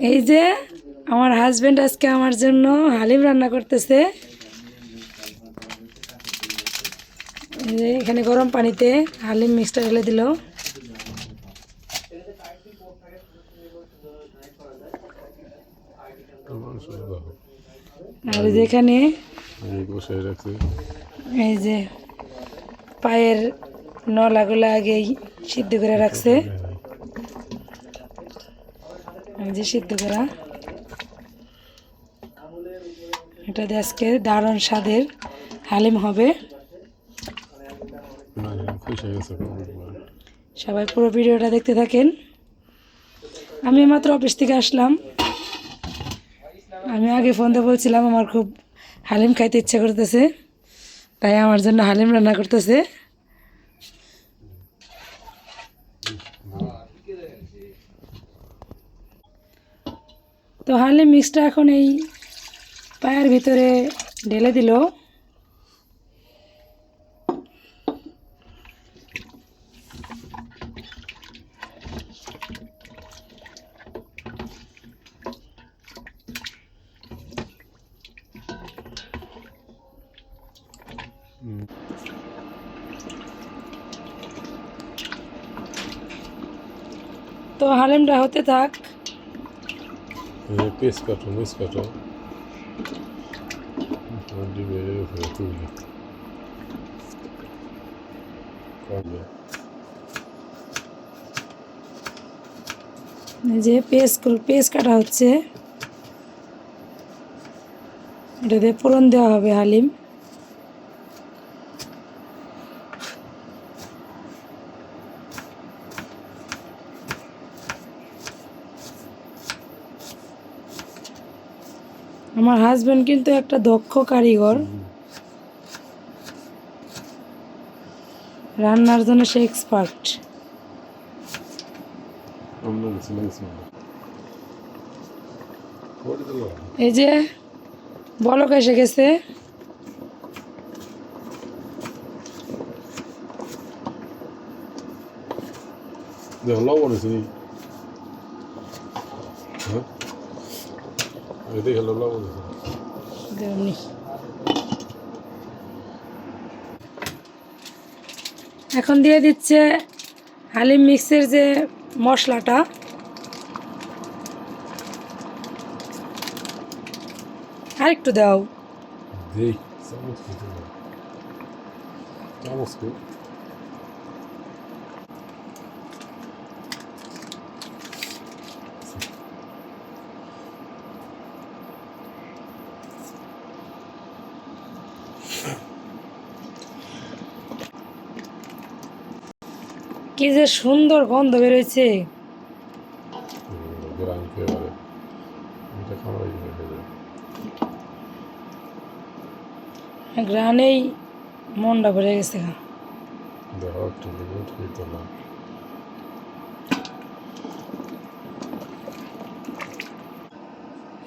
এই যে আমার হাজবেন্ড আজকে আমার জন্য হালিম রান্না করতেছে। এই যে এখানে গরম পানিতে হালিম মিক্সটা ঢেলে দিল। আর যেখানে এই যে পায়ের নলাগুলো আগেই সিদ্ধ করে রাখছে, এই যে সিদ্ধ করা। এটা দিয়ে আজকে দারুণ স্বাদের হালিম হবে। সবাই পুরো ভিডিওটা দেখতে থাকেন। আমি মাত্র অফিস থেকে আসলাম। আমি আগে ফোন দিয়ে বলছিলাম আমার খুব হালিম খাইতে ইচ্ছা করতেছে, তাই আমার জন্য হালিম রান্না করতেছে। তো হালিম মিক্সটা এখন এই পায়ের ভিতরে ঢেলে দিল। তো হালিমটা হতে থাক। পিস কাটো এই যে পেস্ট কাটা হচ্ছে, এটা দিয়ে ফোড়ন দেওয়া হবে হালিম। আমার হাজবেন্ড কিন্তু একটা দক্ষ কারিগর, রান্নার জন্য সে এক্সপার্ট। এই যে বলক এসে গেছে। লবণ আছে লবণ এখন দিয়ে দিচ্ছে হালিম মিক্সের যে মশলাটা। আরেকটু দাও। কি যে সুন্দর গন্ধ বেরোচ্ছে। গ্রানেই মনটা ভরে গেছে।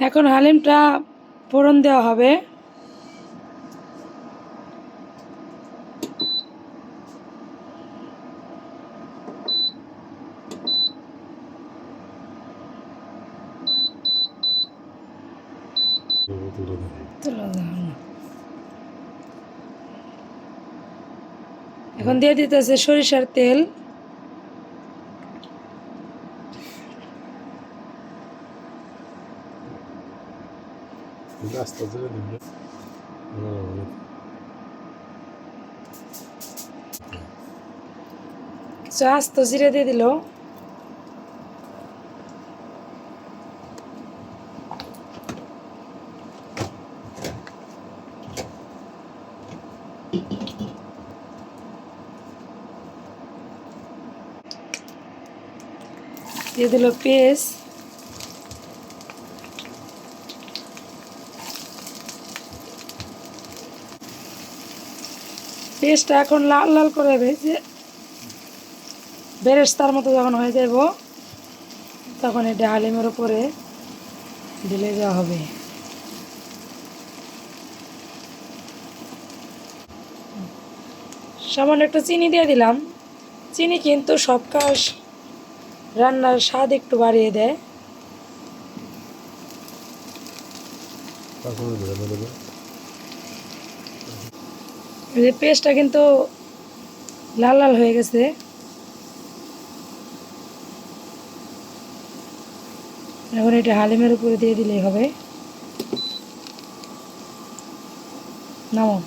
এখন হালিমটা ফোড়ন দেওয়া হবে। এখন দিয়ে দিতেছে সরিষার তেল। কিছু আস্ত জিরে দিয়ে দিল। দিয়ে দিল পেস্ট। পেস্টটা এখন লাল লাল করে ভেজে বেরেস্তার মতো যখন হয়ে যাব, তখন এটা হালিমের উপরে ঢেলে দেওয়া হবে। সামান্য একটু চিনি দিয়ে দিলাম। চিনি কিন্তু সব কাজ রান্নার স্বাদ একটু বাড়িয়ে দেয়। তারপরে ভেজে দেবে। এই যে পেস্টটা কিন্তু লাল লাল হয়ে গেছে। এখন এটা হালিমের উপরে দিয়ে দিলেই হবে। নামো।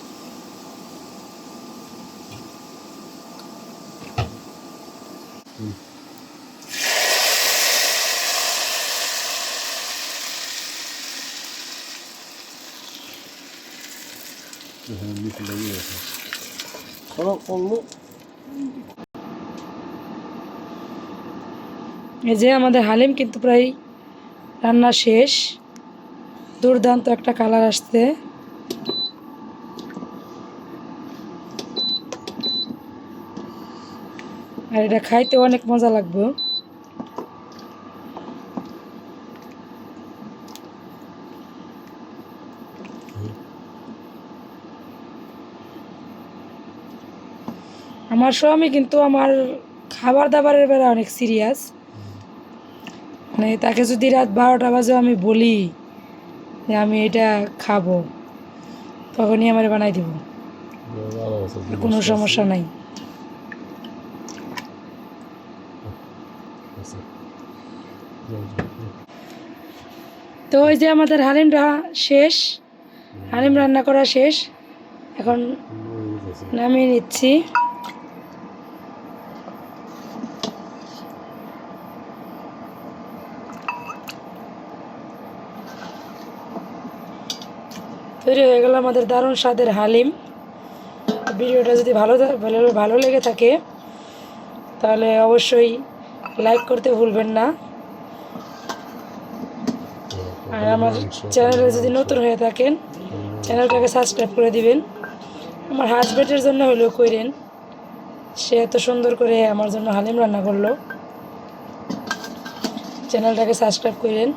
এখানে নিচে লাগিয়ে আছে। করো করলো। এই যে আমাদের হালিম কিন্তু প্রায় রান্না শেষ। দুর্দান্ত একটা কালার আসছে। আর এটা খাইতে অনেক মজা লাগবে। আমার স্বামী কিন্তু আমার খাবার দাবারের বেলা অনেক সিরিয়াস। মানে তাকে যদি রাত 12টা বাজে আমি বলি যে আমি এটা খাবো, তখনই আমার বানাই দিব, ভালো আছে। কোনো সমস্যা নাই। আচ্ছা। তো ওই যে আমাদের হালিমটা শেষ, হালিম রান্না করা শেষ। এখন নামিয়ে নিচ্ছি। তৈরি হয়ে গেল আমাদের দারুণ স্বাদের হালিম। ভিডিওটা যদি ভালো লেগে থাকে তাহলে অবশ্যই লাইক করতে ভুলবেন না। আর আমার চ্যানেলে যদি নতুন হয়ে থাকেন চ্যানেলটাকে সাবস্ক্রাইব করে দিবেন। আমার হাজব্যান্ডের জন্য হলেও কইরেন, সে এত সুন্দর করে আমার জন্য হালিম রান্না করলো। চ্যানেলটাকে সাবস্ক্রাইব করেন।